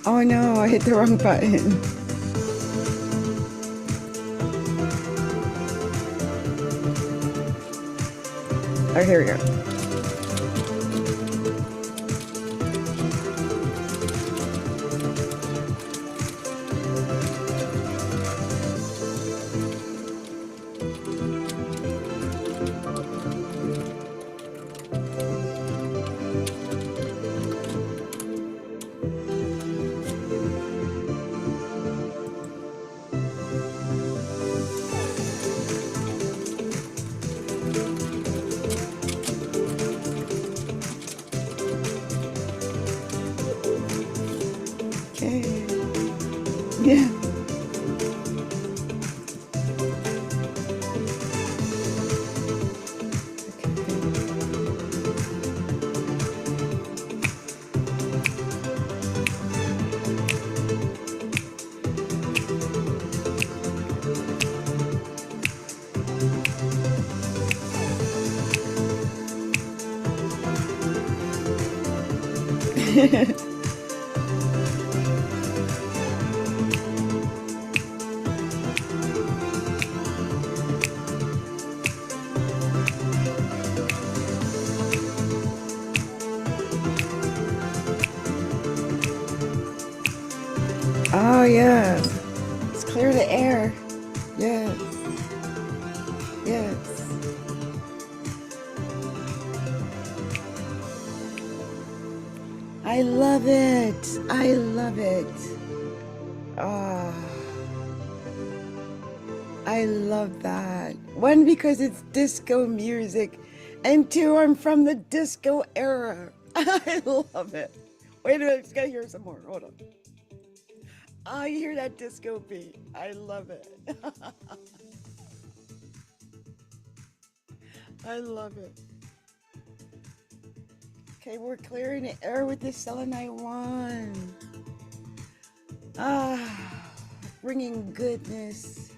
Oh no, I hit the wrong button. Oh, here we go. Okay. Yeah. Oh yes. Let's clear the air. Yes. Yes. I love it. I love it. Ah, I love that. One, because it's disco music, and two, I'm from the disco era. I love it. Wait a minute, I just gotta hear some more. Hold on. I hear that disco beat. I love it. I love it. Okay, we're clearing the air with the selenite wand. Ah, bringing goodness.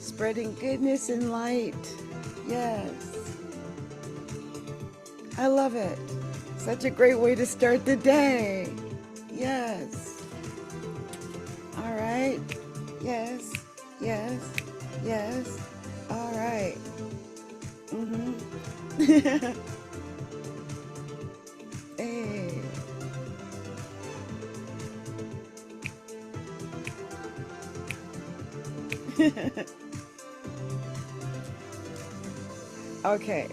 Spreading goodness and light. Yes. I love it. Such a great way to start the day. Yes. All right. Yes. Yes. Yes. All right. Hey. Okay.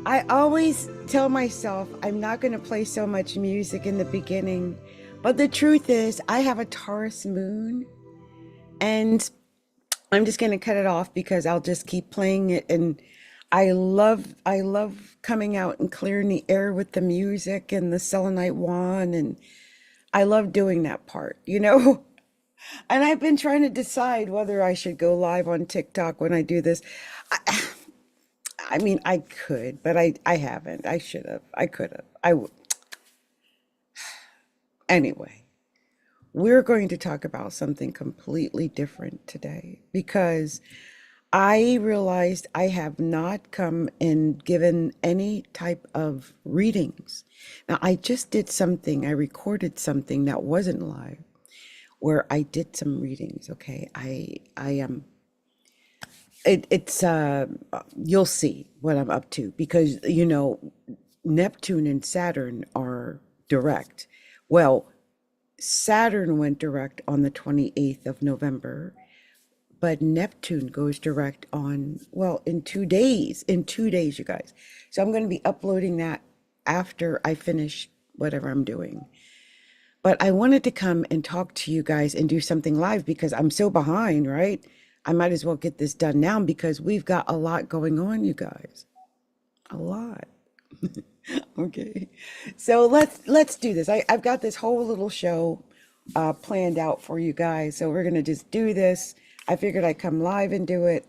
I always tell myself I'm not going to play so much music in the beginning, but the truth is I have a Taurus moon, and I'm just going to cut it off because I'll just keep playing it. And I love coming out and clearing the air with the music and the selenite wand, and I love doing that part, you know? And I've been trying to decide whether I should go live on TikTok when I do this. I mean, I could, but I haven't. I should have. I could have. Anyway, we're going to talk about something completely different today because I realized I have not come and given any type of readings. Now, I just did something, I recorded something that wasn't live where I did some readings, okay? I am it's you'll see what I'm up to because you know Neptune and Saturn are direct. Well, Saturn went direct on the 28th of November, but Neptune goes direct on, well, in 2 days. In 2 days, you guys. So I'm going to be uploading that after I finish whatever I'm doing. But I wanted to come and talk to you guys and do something live because I'm so behind, right? I might as well get this done now because we've got a lot going on, you guys. A lot. Okay. So let's do this. I've got this whole little show planned out for you guys. So we're gonna just do this. I figured I'd come live and do it,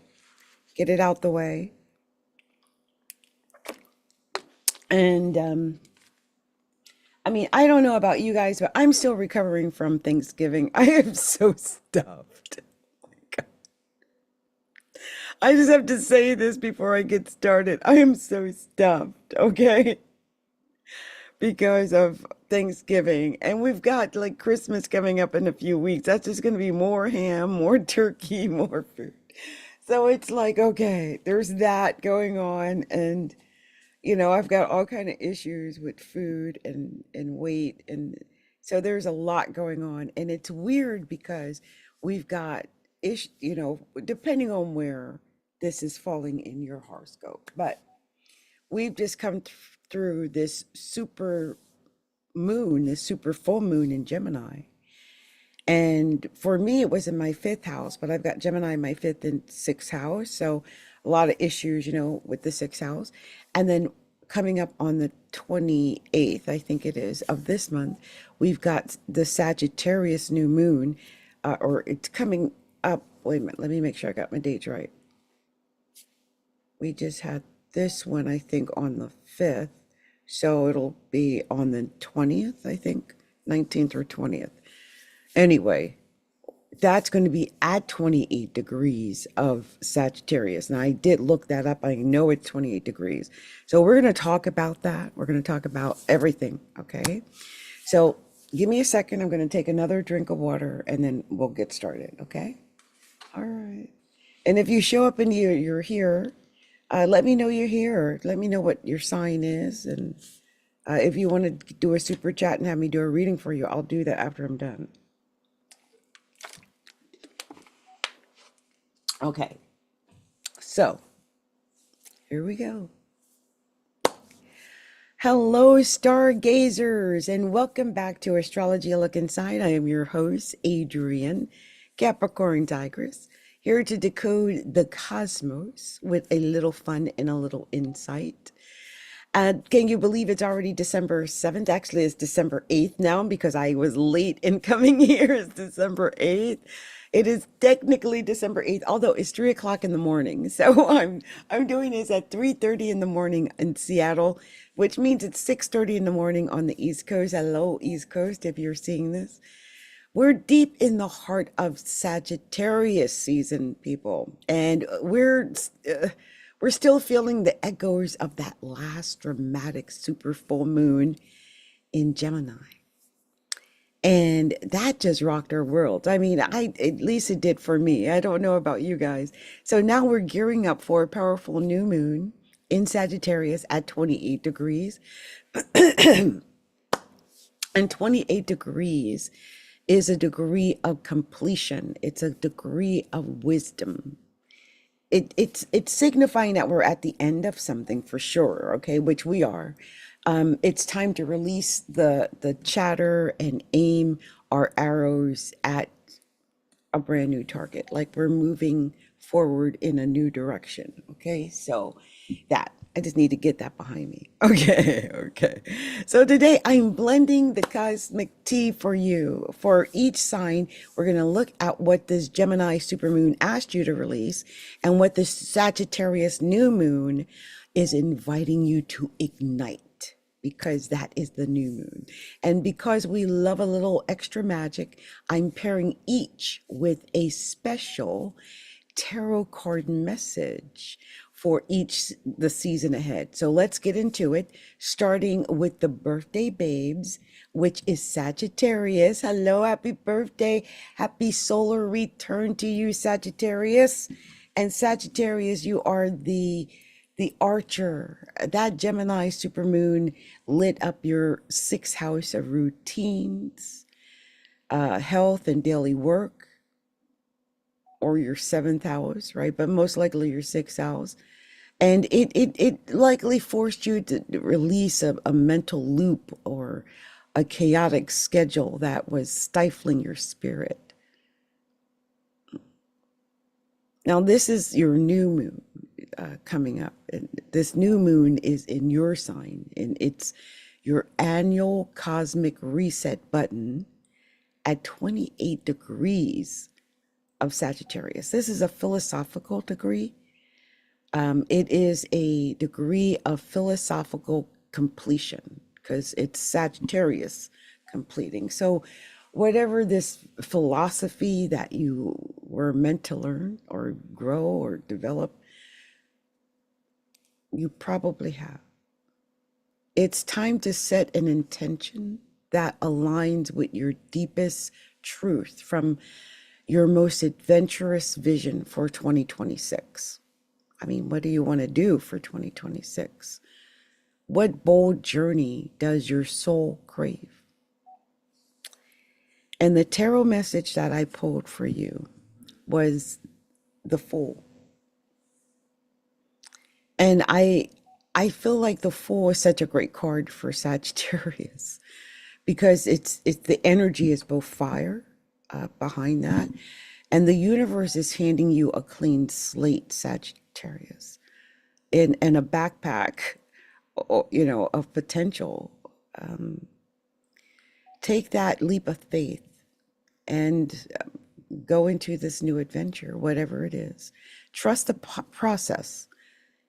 get it out the way. And I mean, I don't know about you guys, but I'm still recovering from Thanksgiving. I am so stuffed. Oh my God. I just have to say this before I get started. I am so stuffed, okay? because of Thanksgiving. And we've got like Christmas coming up in a few weeks. That's just going to be more ham, more turkey, more food. So it's like, okay, there's that going on. And, I've got all kind of issues with food and weight. And so there's a lot going on. And it's weird because we've got depending on where this is falling in your horoscope. But we've just come through this super moon, this super full moon in Gemini. And for me, it was in my fifth house, but I've got Gemini in my fifth and sixth house. So a lot of issues, with the sixth house. And then coming up on the 28th, I think it is, of this month, we've got the Sagittarius New Moon, or it's coming up. Wait a minute, let me make sure I got my dates right. We just had this one, I think, on the 5th. So it'll be on the 20th, I think, 19th or 20th. Anyway, that's going to be at 28 degrees of Sagittarius. Now, I did look that up. I know it's 28 degrees. So we're going to talk about that. We're going to talk about everything, okay? So give me a second. I'm going to take another drink of water, and then we'll get started, okay? All right. And if you show up and you're here, let me know you're here. Let me know what your sign is. And if you want to do a super chat and have me do a reading for you, I'll do that after I'm done. Okay, so here we go. Hello, Stargazers, and welcome back to Astrology A Look Inside. I am your host, Adrienne, Capricorntigress, here to decode the cosmos with a little fun and a little insight. Can you believe it's already December 7th? Actually, it's December 8th now because I was late in coming here. It's December 8th. It is technically December 8th, although it's 3 o'clock in the morning. So I'm doing this at 3:30 in the morning in Seattle, which means it's 6:30 in the morning on the East Coast. Hello, East Coast, if you're seeing this. We're deep in the heart of Sagittarius season, people, and we're still feeling the echoes of that last dramatic super full moon in Gemini. And that just rocked our world. I mean, at least it did for me. I don't know about you guys. So now we're gearing up for a powerful new moon in Sagittarius at 28 degrees. And 28 degrees is a degree of completion. It's a degree of wisdom. It's signifying that we're at the end of something for sure, okay, which we are. It's time to release the chatter and aim our arrows at a brand new target. Like we're moving forward in a new direction. Okay, so I just need to get that behind me. Okay. So today I'm blending the cosmic tea for you. For each sign, we're going to look at what this Gemini Supermoon asked you to release and what the Sagittarius New Moon is inviting you to ignite, because that is the new moon. And because we love a little extra magic, I'm pairing each with a special tarot card message for the season ahead. So let's get into it, starting with the birthday babes, which is Sagittarius. Hello, happy birthday. Happy solar return to you, Sagittarius. And Sagittarius, you are the archer. That Gemini supermoon lit up your sixth house of routines, health and daily work, or your seventh house, right? But most likely your sixth house. And it likely forced you to release a mental loop or a chaotic schedule that was stifling your spirit. Now, this is your new moon coming up. And this new moon is in your sign, and it's your annual cosmic reset button at 28 degrees of Sagittarius. This is a philosophical degree. It is a degree of philosophical completion because it's Sagittarius completing. So whatever this philosophy that you were meant to learn or grow or develop, you probably have. It's time to set an intention that aligns with your deepest truth from your most adventurous vision for 2026. I mean, what do you want to do for 2026? What bold journey does your soul crave? And the tarot message that I pulled for you was the Fool. And I feel like the Fool is such a great card for Sagittarius because it's the energy is both fire behind that, and the universe is handing you a clean slate, Sagittarius, in a backpack, of potential. Take that leap of faith and go into this new adventure, whatever it is. Trust the process.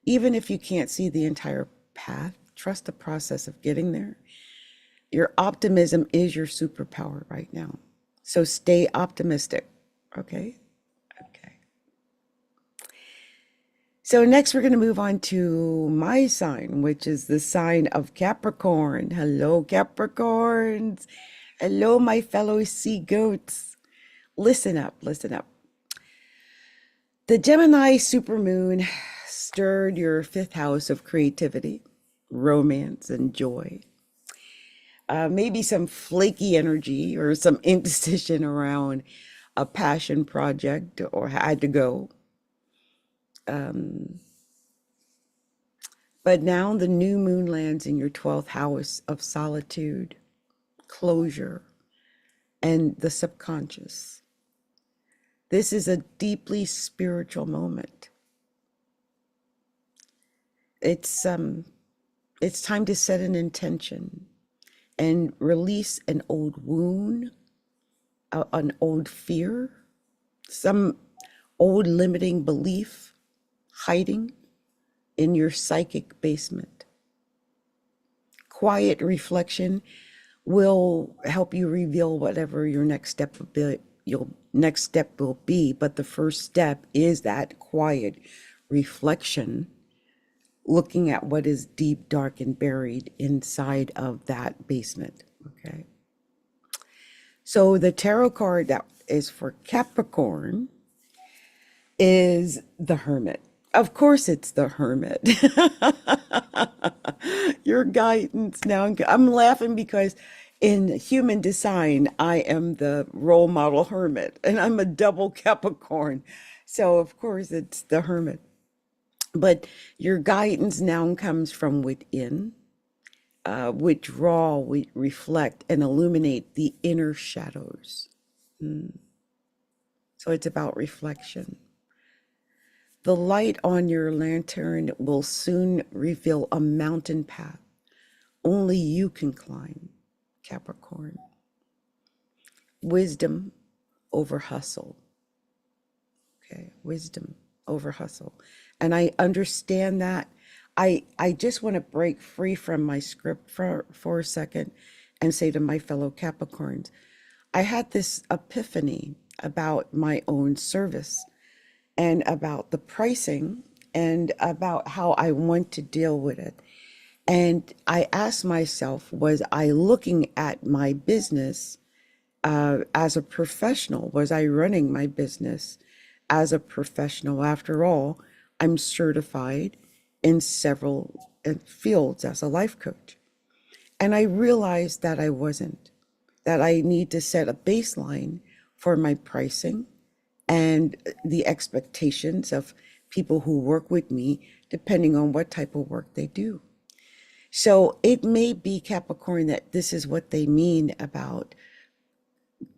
Even if you can't see the entire path, trust the process of getting there. Your optimism is your superpower right now. So stay optimistic, okay? Okay. So next we're going to move on to my sign, which is the sign of Capricorn. Hello, Capricorns. Hello, my fellow sea goats. Listen up, listen up. The Gemini Supermoon stirred your fifth house of creativity, romance, and joy. Maybe some flaky energy or some indecision around a passion project or had to go. But now the new moon lands in your 12th house of solitude, closure, and the subconscious. This is a deeply spiritual moment. It's time to set an intention and release an old wound, an old fear, some old limiting belief hiding in your psychic basement. Quiet reflection will help you reveal whatever your next step will be, but the first step is that quiet reflection, looking at what is deep, dark, and buried inside of that basement, okay? So the tarot card that is for Capricorn is the Hermit. Of course it's the Hermit. Your guidance now. I'm laughing because in human design, I am the role model Hermit, and I'm a double Capricorn. So of course it's the Hermit. But your guidance now comes from within. Withdraw, reflect, and illuminate the inner shadows. So it's about reflection. The light on your lantern will soon reveal a mountain path only you can climb, Capricorn. Wisdom over hustle. Okay, wisdom over hustle. And I understand that. I just want to break free from my script for a second and say to my fellow Capricorns, I had this epiphany about my own service and about the pricing and about how I want to deal with it. And I asked myself, was I looking at my business as a professional? Was I running my business as a professional? After all, I'm certified in several fields as a life coach. And I realized that I wasn't, that I need to set a baseline for my pricing and the expectations of people who work with me, depending on what type of work they do. So it may be, Capricorn, that this is what they mean about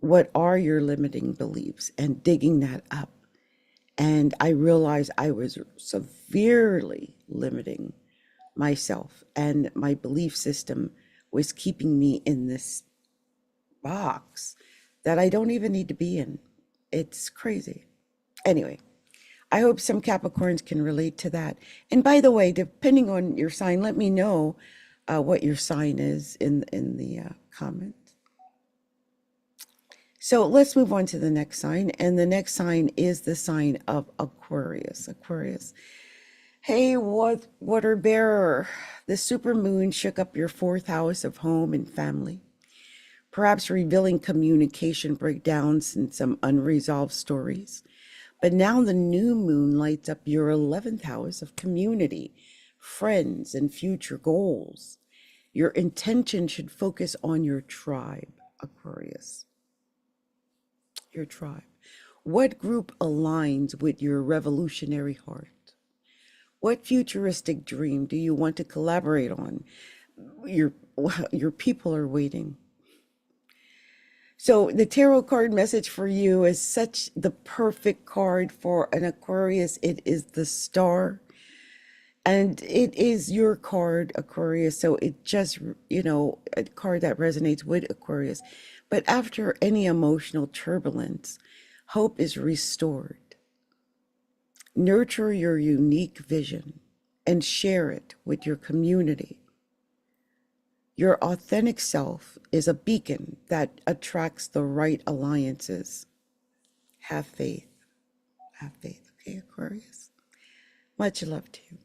what are your limiting beliefs and digging that up. And I realized I was severely limiting myself, and my belief system was keeping me in this box that I don't even need to be in. It's crazy. Anyway, I hope some Capricorns can relate to that. And by the way, depending on your sign, let me know what your sign is in the comments. So let's move on to the next sign. And the next sign is the sign of Aquarius. Aquarius. Hey, water bearer. The supermoon shook up your fourth house of home and family, perhaps revealing communication breakdowns and some unresolved stories. But now the new moon lights up your 11th house of community, friends, and future goals. Your intention should focus on your tribe, Aquarius. Your tribe. What group aligns with your revolutionary heart? What futuristic dream do you want to collaborate on? Your, your people are waiting. So the tarot card message for you is such the perfect card for an Aquarius. It is the star. And it is your card, Aquarius. So it just, a card that resonates with Aquarius. But after any emotional turbulence, hope is restored. Nurture your unique vision and share it with your community. Your authentic self is a beacon that attracts the right alliances. Have faith. Have faith. Okay, Aquarius? Much love to you.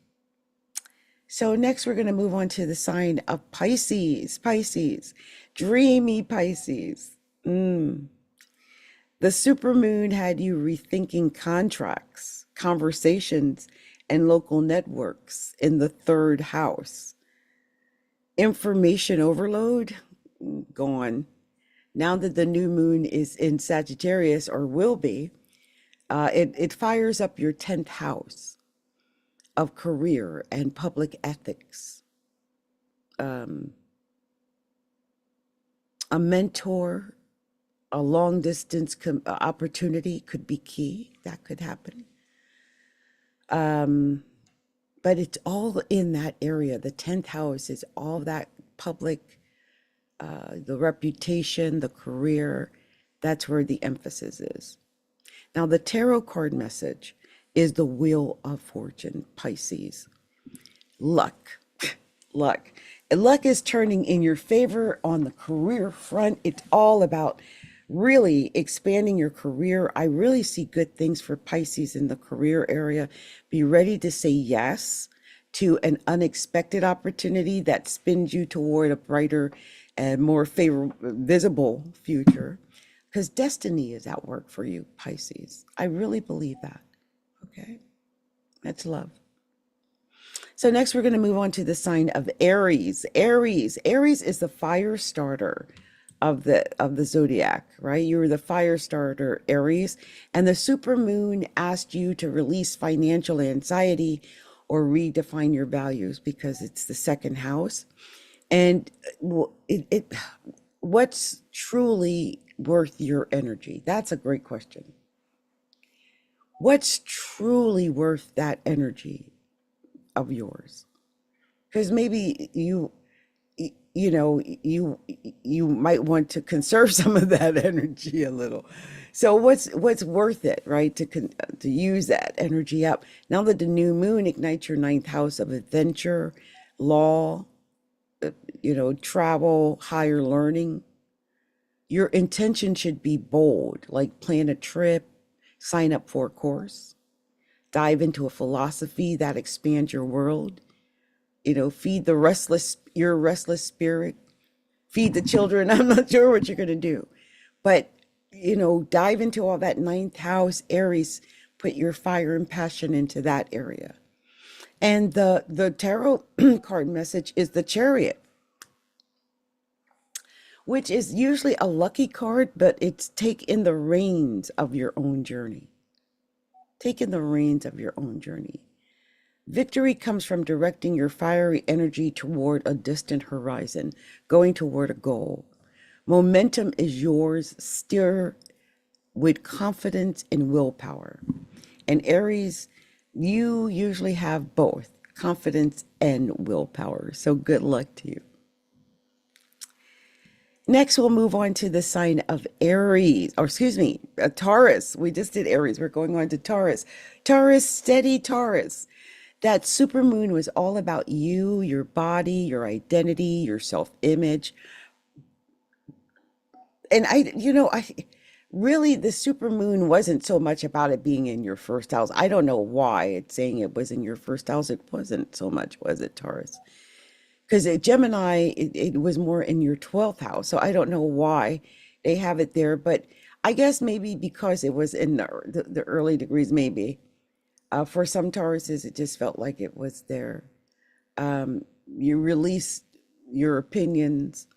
So next we're going to move on to the sign of Pisces. Pisces. Dreamy Pisces. The supermoon had you rethinking contracts, conversations, and local networks in the third house. Information overload, gone. Now that the new moon is in Sagittarius, or will be, it fires up your 10th house of career and public ethics. A mentor, a long distance opportunity could be key. That could happen. But it's all in that area. The 10th house is all that public, the reputation, the career. That's where the emphasis is. Now, the tarot card message is the Wheel of Fortune, Pisces. Luck. Luck. And luck is turning in your favor on the career front. It's all about really expanding your career. I really see good things for Pisces in the career area. Be ready to say yes to an unexpected opportunity that spins you toward a brighter and more favorable, visible future, because destiny is at work for you, Pisces. I really believe that. Okay, that's love. So next we're going to move on to the sign of Aries. Aries is the fire starter of the zodiac, right? You're the fire starter, Aries, and the supermoon asked you to release financial anxiety or redefine your values because it's the second house. And what's truly worth your energy? That's a great question. What's truly worth that energy of yours? Because maybe you might want to conserve some of that energy a little. So what's worth it, right? To use that energy up. Now that the new moon ignites your 9th house of adventure, law, travel, higher learning, your intention should be bold, like plan a trip, sign up for a course, dive into a philosophy that expands your world, feed your restless spirit, feed the children. I'm not sure what you're going to do, but, dive into all that 9th house, Aries, put your fire and passion into that area. And the tarot card message is the Chariot, which is usually a lucky card, but it's take in the reins of your own journey. Take in the reins of your own journey. Victory comes from directing your fiery energy toward a distant horizon, going toward a goal. Momentum is yours, steer with confidence and willpower. And Aries, you usually have both confidence and willpower. So good luck to you. Next, we'll move on to the sign of Aries, Taurus. We just did Aries. We're going on to Taurus. Taurus, steady Taurus. That supermoon was all about you, your body, your identity, your self-image. And I really the supermoon wasn't so much about it being in your first house. I don't know why it's saying it was in your first house. It wasn't so much, was it, Taurus? Because Gemini, it was more in your 12th house. So I don't know why they have it there, but I guess maybe because it was in the early degrees, maybe. For some Tauruses, it just felt like it was there. You release your opinions,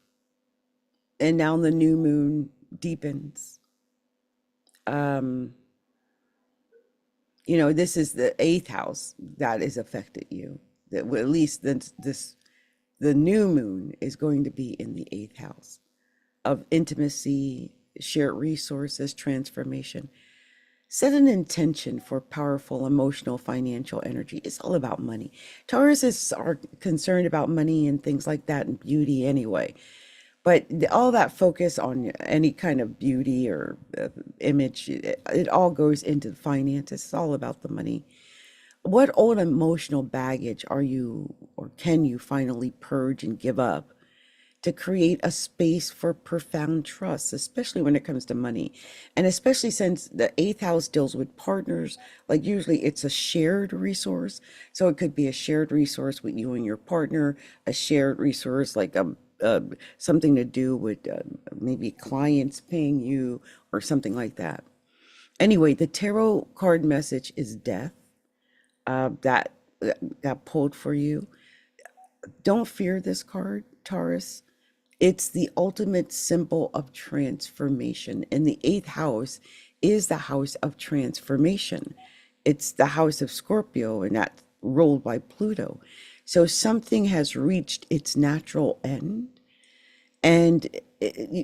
and now the new moon deepens. Um, this is the eighth house that has affected you. That well, at least the new moon is going to be in the eighth house of intimacy, shared resources, transformation. Set an intention for powerful emotional, financial energy. It's all about money. Tauruses are concerned about money and things like that and beauty anyway. But all that focus on any kind of beauty or image, it all goes into finances. It's all about the money. What old emotional baggage are you or can you finally purge and give up to create a space for profound trust, especially when it comes to money? And especially since the eighth house deals with partners, like usually it's a shared resource. So it could be a shared resource with you and your partner, a shared resource like something to do with maybe clients paying you or something like that. Anyway, the tarot card message is death. That got pulled for you. Don't fear this card, Taurus. It's the ultimate symbol of transformation. And the eighth house is the house of transformation. It's the house of Scorpio, and that's ruled by Pluto. So something has reached its natural end, and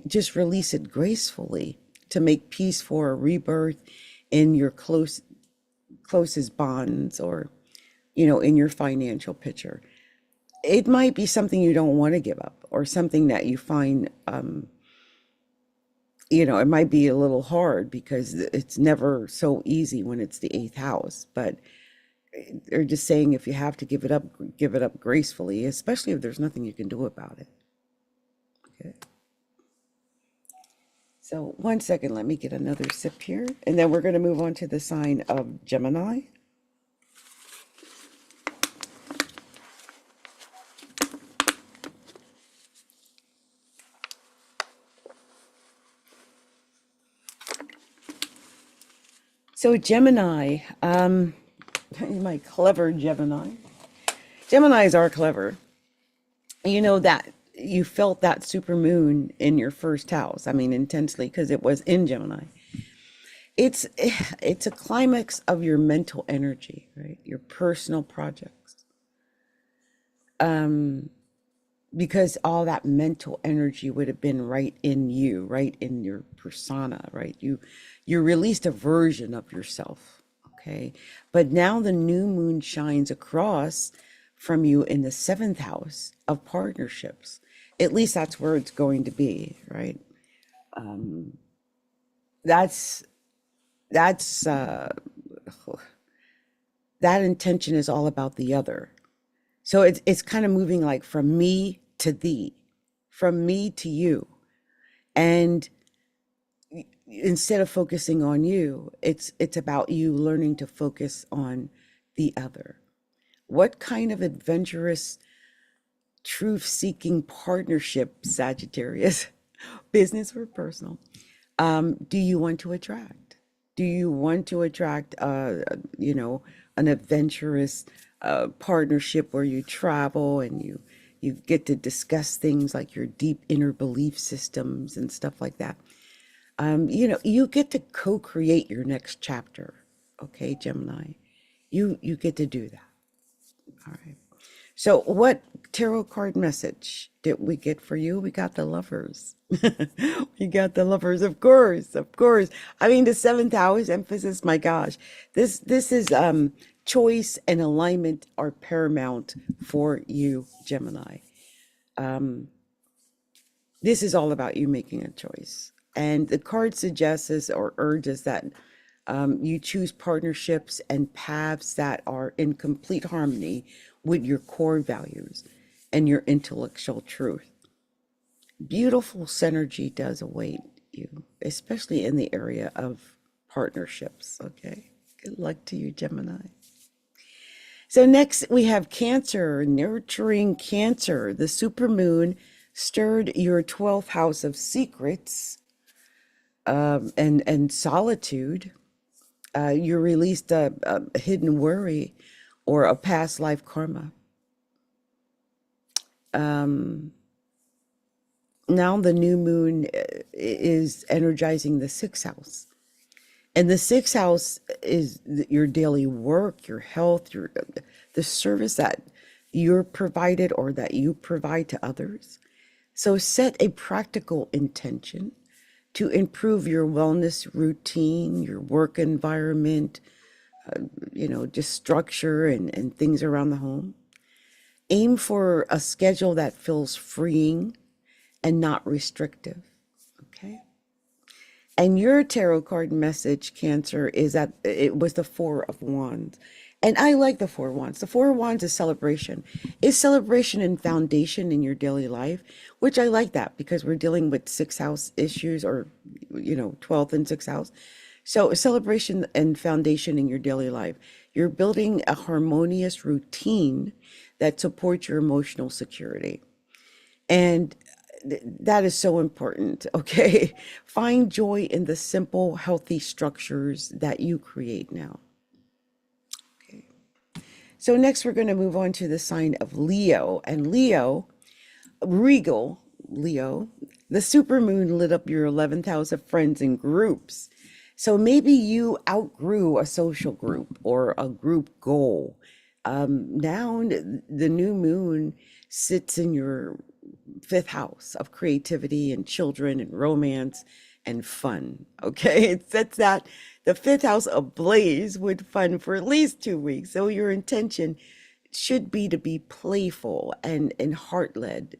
just release it gracefully to make peace for a rebirth in your closest bonds, or in your financial picture. It might be something you don't want to give up, or something that you find it might be a little hard because it's never so easy when it's the eighth house. But they're just saying if you have to give it up gracefully, especially if there's nothing you can do about it. Okay. So 1 second, let me get another sip here, and then we're going to move on to the sign of Gemini. So Gemini, my clever Gemini. Geminis are clever. You know that you felt that supermoon in your first house. I mean, intensely, because it was in Gemini. It's a climax of your mental energy, right? Your personal projects. Because all that mental energy would have been right in you, right in your persona, right? You released a version of yourself, okay? But now the new moon shines across from you in the seventh house of partnerships. At least that's where it's going to be, right? That's that intention is all about the other. So it's kind of moving like from me to thee, from me to you. And instead of focusing on you, it's about you learning to focus on the other. What kind of adventurous, truth-seeking partnership, Sagittarius, business or personal, do you want to attract? Do you want to attract, an adventurous partnership where you travel and you get to discuss things like your deep inner belief systems and stuff like that? You get to co-create your next chapter. Okay, Gemini, you get to do that. All right. So what tarot card message did we get for you? We got the Lovers. We got the Lovers, of course, of course. I mean, the seventh house emphasis, my gosh. This is choice and alignment are paramount for you, Gemini. This is all about you making a choice. And the card suggests or urges that you choose partnerships and paths that are in complete harmony with your core values and your intellectual truth. Beautiful synergy does await you, especially in the area of partnerships. Okay. Good luck to you, Gemini. So next we have Cancer, nurturing Cancer. The supermoon stirred your 12th house of secrets and solitude. You released a hidden worry or a past life karma. Now the new moon is energizing the 6th house. And the 6th house is your daily work, your health, the service that you're provided or that you provide to others. So set a practical intention to improve your wellness routine, your work environment, just structure and things around the home. Aim for a schedule that feels freeing and not restrictive, okay? And your tarot card message, Cancer, is that it was the Four of Wands. And I like the Four of Wands. The Four of Wands is celebration. It's celebration and foundation in your daily life, which I like that because we're dealing with 6th house issues or, 12th and 6th house. So celebration and foundation in your daily life. You're building a harmonious routine that supports your emotional security. And that is so important, okay? Find joy in the simple, healthy structures that you create now. Okay. So next we're going to move on to the sign of Leo. And Leo, regal Leo, the supermoon lit up your 11th house of friends and groups. So maybe you outgrew a social group or a group goal. Now the new moon sits in your 5th house of creativity and children and romance and fun. Okay, it sets that the 5th house ablaze with fun for at least 2 weeks. So your intention should be to be playful and heart-led.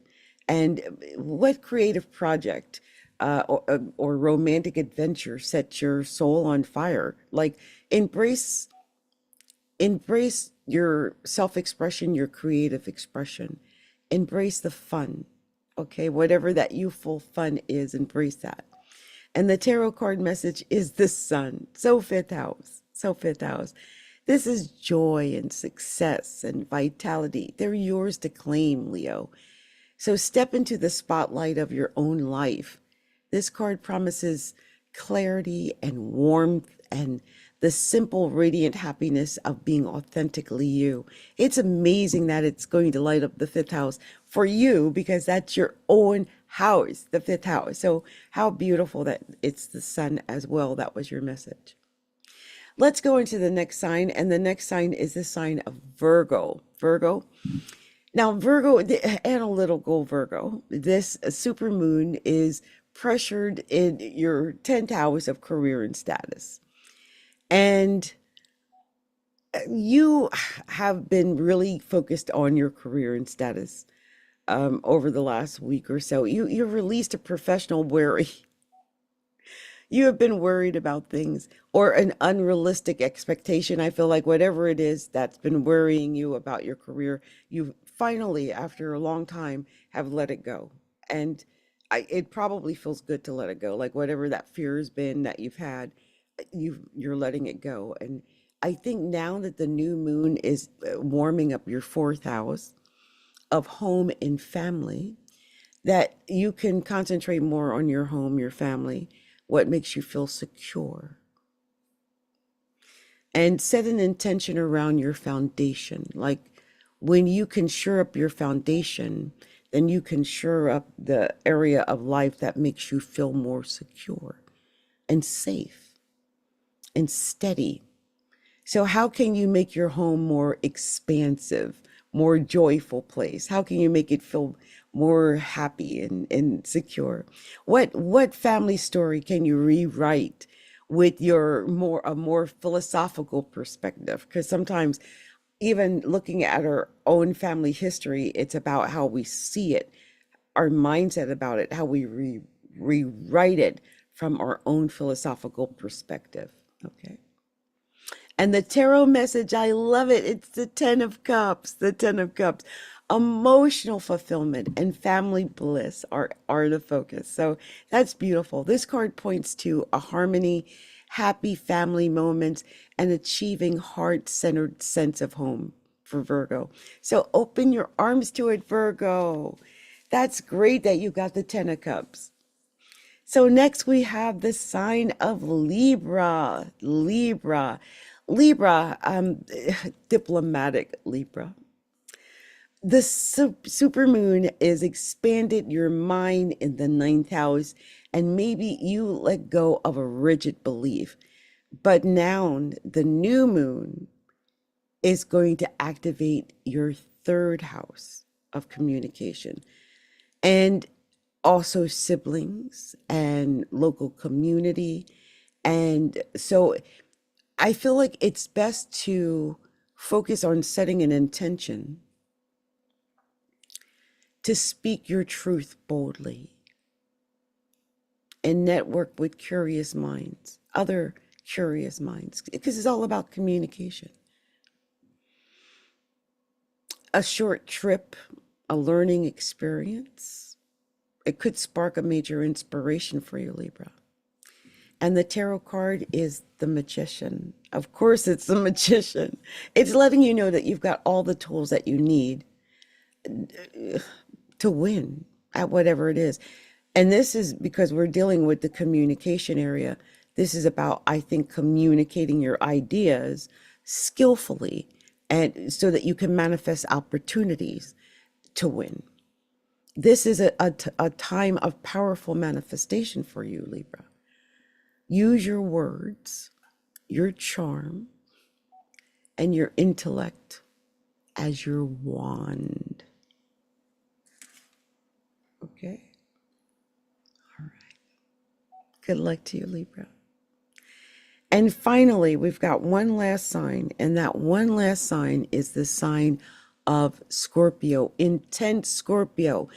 And what creative project or romantic adventure sets your soul on fire? Like embrace your self-expression, your creative expression. Embrace the fun. Okay, whatever that youthful fun is, embrace that. And the tarot card message is the Sun. So 5th house, so 5th house. This is joy and success and vitality. They're yours to claim, Leo. So step into the spotlight of your own life. This card promises clarity and warmth and the simple, radiant happiness of being authentically you. It's amazing that it's going to light up the 5th house for you because that's your own house, the 5th house. So how beautiful that it's the Sun as well. That was your message. Let's go into the next sign. And the next sign is the sign of Virgo. Virgo. Now, Virgo, the analytical Virgo, this supermoon is pressured in your 10th house of career and status. And you have been really focused on your career and status over the last week or so. You released a professional worry. You have been worried about things or an unrealistic expectation. I feel like whatever it is that's been worrying you about your career, you finally, after a long time, have let it go. And it probably feels good to let it go. Like whatever that fear has been that you've had, you're letting it go. And I think now that the new moon is warming up your 4th house of home and family, that you can concentrate more on your home, your family, what makes you feel secure. And set an intention around your foundation. Like when you can shore up your foundation, then you can shore up the area of life that makes you feel more secure and safe and steady. So how can you make your home more expansive, more joyful place? How can you make it feel more happy and secure? What family story can you rewrite with a more philosophical perspective? Because sometimes even looking at our own family history, it's about how we see it, our mindset about it, how we rewrite it from our own philosophical perspective. Okay. And the tarot message, I love it. It's the 10 of Cups, the 10 of Cups. Emotional fulfillment and family bliss are the focus. So that's beautiful. This card points to a harmony, happy family moments, and achieving heart-centered sense of home for Virgo. So open your arms to it, Virgo. That's great that you got the Ten of Cups. So next we have the sign of Libra. Libra, diplomatic Libra. The supermoon is expanded your mind in the ninth house, and maybe you let go of a rigid belief. But now the new moon is going to activate your third house of communication, and also siblings and local community. And so I feel like it's best to focus on setting an intention to speak your truth boldly and network with curious minds, other curious minds, because it's all about communication. A short trip, a learning experience, it could spark a major inspiration for you, Libra. And the tarot card is the Magician. Of course, it's the Magician. It's letting you know that you've got all the tools that you need to win at whatever it is. And this is because we're dealing with the communication area. This is about, I think, communicating your ideas skillfully, and so that you can manifest opportunities to win. This is a time of powerful manifestation for you, Libra. Use your words, your charm, and your intellect as your wand. Okay? All right. Good luck to you, Libra. And finally, we've got one last sign, and that one last sign is the sign of Scorpio, intense Scorpio.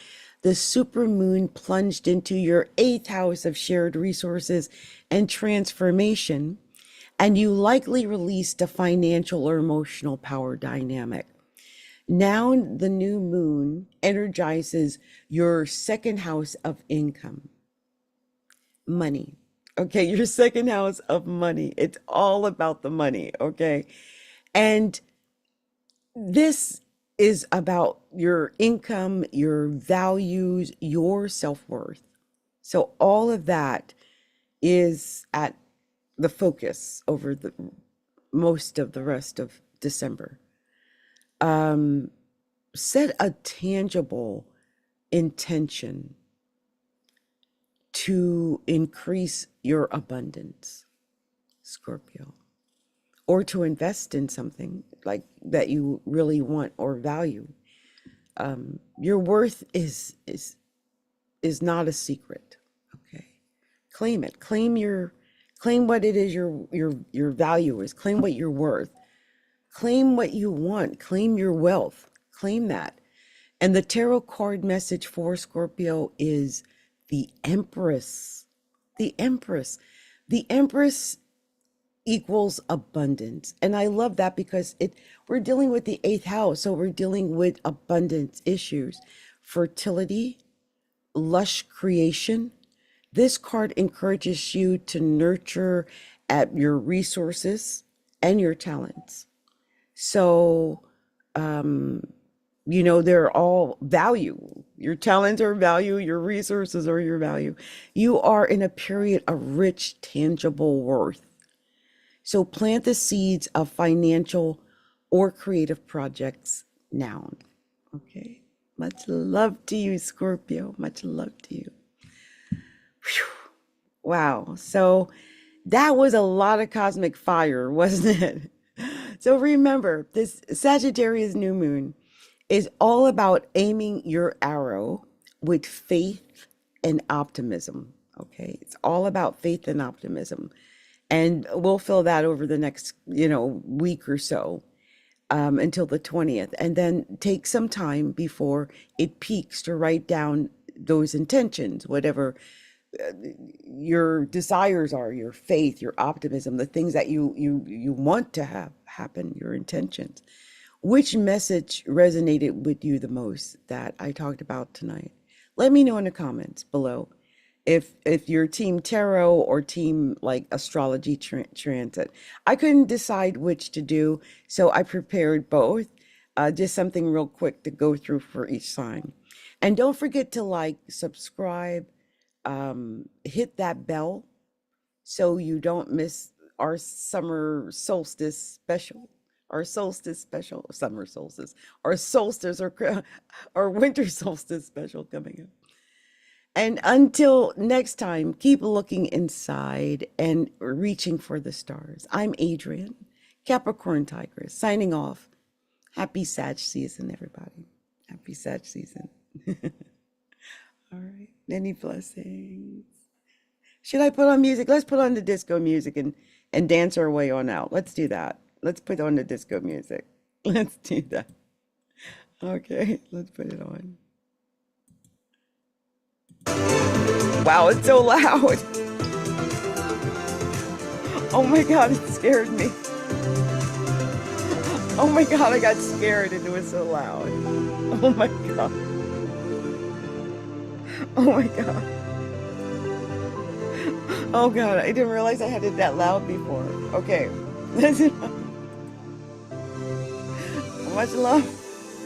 The supermoon plunged into your 8th house of shared resources and transformation, and you likely released a financial or emotional power dynamic. Now the new moon energizes your 2nd house of income, money. Okay, your 2nd house of money. It's all about the money, okay? And this is about your income, your values, your self-worth. So all of that is at the focus over the most of the rest of December. Set a tangible intention to increase your abundance, Scorpio, or to invest in something like that you really want or value. Your worth is not a secret. Okay, claim it. Claim what it is your value is. Claim what you're worth. Claim what you want. Claim your wealth. Claim that. And the tarot card message for Scorpio is the Empress. The Empress. The Empress equals abundance. And I love that because we're dealing with the 8th house. So we're dealing with abundance issues, fertility, lush creation. This card encourages you to nurture at your resources and your talents. So, they're all value. Your talents are value, your resources are your value. You are in a period of rich, tangible worth. So plant the seeds of financial or creative projects now. Okay. Much love to you, Scorpio. Much love to you. Whew. Wow. So that was a lot of cosmic fire, wasn't it? So remember, this Sagittarius new moon is all about aiming your arrow with faith and optimism. Okay. It's all about faith and optimism. And we'll fill that over the next, week or so, until the 20th. And then take some time before it peaks to write down those intentions, whatever your desires are, your faith, your optimism, the things that you want to have happen, your intentions. Which message resonated with you the most that I talked about tonight? Let me know in the comments below if you're team tarot or team like astrology transit. I couldn't decide which to do, so I prepared both. Just something real quick to go through for each sign. And don't forget to like, subscribe, hit that bell so you don't miss our summer solstice special, our solstice special, summer solstice, our solstice or winter solstice special coming up. And until next time, keep looking inside and reaching for the stars. I'm Adrienne, Capricorntigress, signing off. Happy Sag season, everybody. Happy Sag season. All right. Many blessings. Should I put on music? Let's put on the disco music and dance our way on out. Let's do that. Let's put on the disco music. Let's do that. Okay, let's put it on. Wow, it's so loud. Oh my God, it scared me. Oh my God, I got scared and it was so loud. Oh my God. Oh my God. Oh God, I didn't realize I had it that loud before. Okay, listen. Much love.